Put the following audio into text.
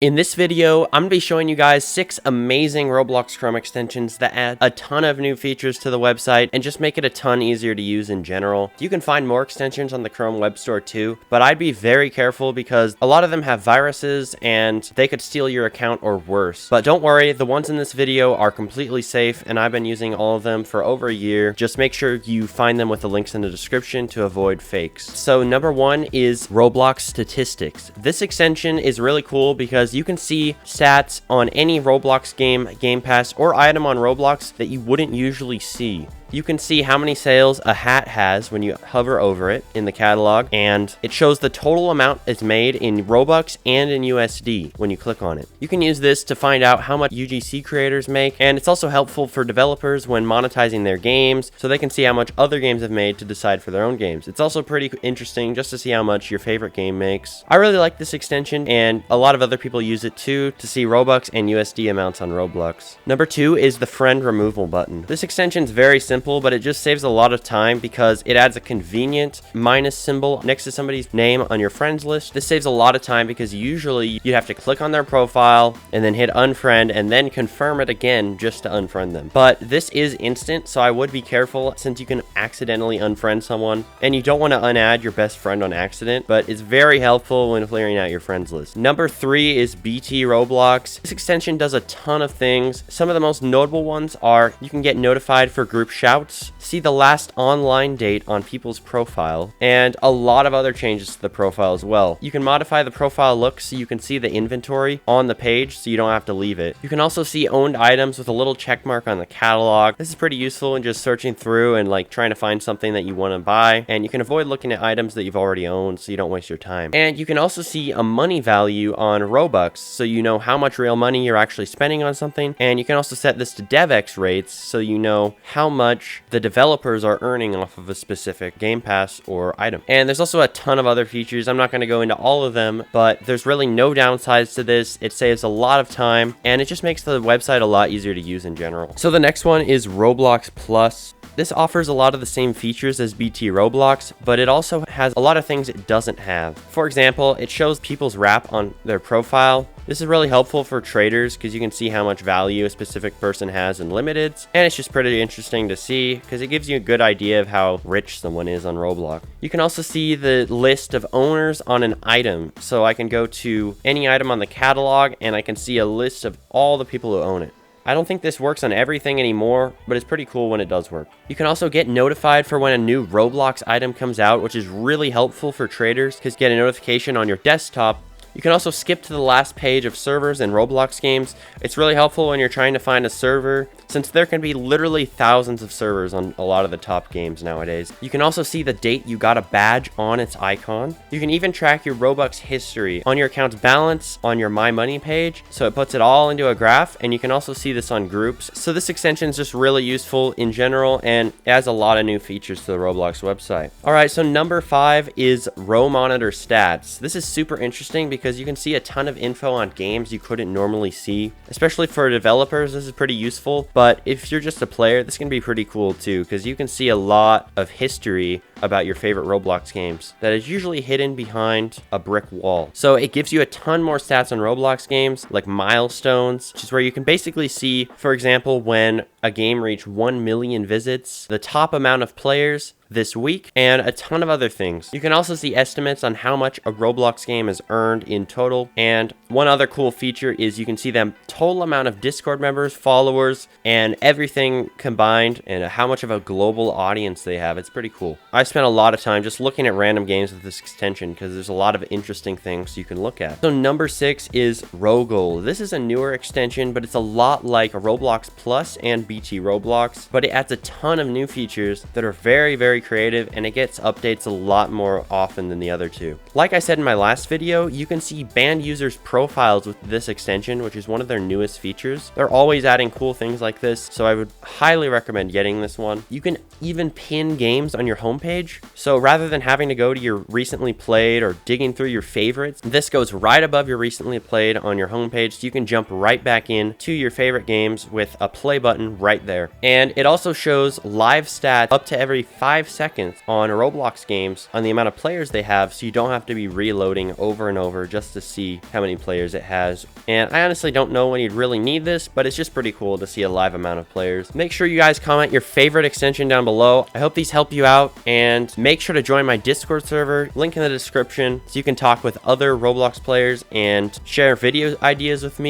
In this video, I'm going to be showing you guys 6 amazing Roblox Chrome extensions that add a ton of new features to the website and just make it a ton easier to use in general. You can find more extensions on the Chrome Web Store too, but I'd be very careful because a lot of them have viruses and they could steal your account or worse. But don't worry, the ones in this video are completely safe and I've been using all of them for over a year. Just make sure you find them with the links in the description to avoid fakes. So number 1 is Roblox Statistics. This extension is really cool because you can see stats on any Roblox game, Game Pass, or item on Roblox that you wouldn't usually see. You can see how many sales a hat has when you hover over it in the catalog, and it shows the total amount it's made in Robux and in USD when you click on it. You can use this to find out how much UGC creators make, and it's also helpful for developers when monetizing their games so they can see how much other games have made to decide for their own games. It's also pretty interesting just to see how much your favorite game makes. I really like this extension, and a lot of other people use it too to see Robux and USD amounts on Roblox. Number 2 is the friend removal button. This extension is very simple, but it just saves a lot of time because it adds a convenient minus symbol next to somebody's name on your friends list. This saves a lot of time because usually you have to click on their profile and then hit unfriend and then confirm it again just to unfriend them. But this is instant, so I would be careful since you can accidentally unfriend someone and you don't want to unadd your best friend on accident, but it's very helpful when clearing out your friends list. Number 3 is BTRoblox. This extension does a ton of things. Some of the most notable ones are you can get notified for group shouts, see the last online date on people's profile, and a lot of other changes to the profile as well. You can modify the profile look so you can see the inventory on the page so you don't have to leave it. You can also see owned items with a little check mark on the catalog. This is pretty useful in just searching through and like trying to find something that you want to buy, and you can avoid looking at items that you've already owned so you don't waste your time. And you can also see a money value on ROBUX so you know how much real money you're actually spending on something, and you can also set this to DevX rates so you know how much the developers are earning off of a specific Game Pass or item. And there's also a ton of other features. I'm not going to go into all of them, but there's really no downsides to this. It saves a lot of time and it just makes the website a lot easier to use in general. So the next one is Roblox Plus. This offers a lot of the same features as BTRoblox, but it also has a lot of things it doesn't have. For example, it shows people's wrap on their profile. This is really helpful for traders because you can see how much value a specific person has in limiteds, and it's just pretty interesting to see because it gives you a good idea of how rich someone is on Roblox. You can also see the list of owners on an item, so I can go to any item on the catalog and I can see a list of all the people who own it. I don't think this works on everything anymore, but it's pretty cool when it does work. You can also get notified for when a new Roblox item comes out, which is really helpful for traders because you get a notification on your desktop. You can also skip to the last page of servers in Roblox games. It's really helpful when you're trying to find a server, since there can be literally thousands of servers on a lot of the top games nowadays. You can also see the date you got a badge on its icon. You can even track your Robux history on your account's balance on your My Money page, so it puts it all into a graph, and you can also see this on groups. So this extension is just really useful in general, and it adds a lot of new features to the Roblox website. Alright, so number 5 is RoMonitor Stats. This is super interesting because you can see a ton of info on games you couldn't normally see. Especially for developers, this is pretty useful, but if you're just a player, this can be pretty cool too because you can see a lot of history about your favorite Roblox games that is usually hidden behind a brick wall. So it gives you a ton more stats on Roblox games like milestones, which is where you can basically see, for example, when a game reached 1 million visits, the top amount of players this week, and a ton of other things. You can also see estimates on how much a Roblox game has earned in total, and one other cool feature is you can see the total amount of Discord members, followers, and everything combined, and how much of a global audience they have. It's pretty cool. I spent a lot of time just looking at random games with this extension because there's a lot of interesting things you can look at. So number 6 is RoGold. This is a newer extension, but it's a lot like Roblox Plus and BTRoblox, but it adds a ton of new features that are very, very creative, and it gets updates a lot more often than the other two. Like I said in my last video, you can see banned users' profiles with this extension, which is one of their newest features. They're always adding cool things like this, so I would highly recommend getting this one. You can even pin games on your homepage page. So rather than having to go to your recently played or digging through your favorites, this goes right above your recently played on your home page, so you can jump right back in to your favorite games with a play button right there. And it also shows live stats up to every 5 seconds on Roblox games on the amount of players they have, so you don't have to be reloading over and over just to see how many players it has. And I honestly don't know when you'd really need this, but it's just pretty cool to see a live amount of players. Make sure you guys comment your favorite extension down below. I hope these help you out, and make sure to join my Discord server, link in the description, so you can talk with other Roblox players and share video ideas with me.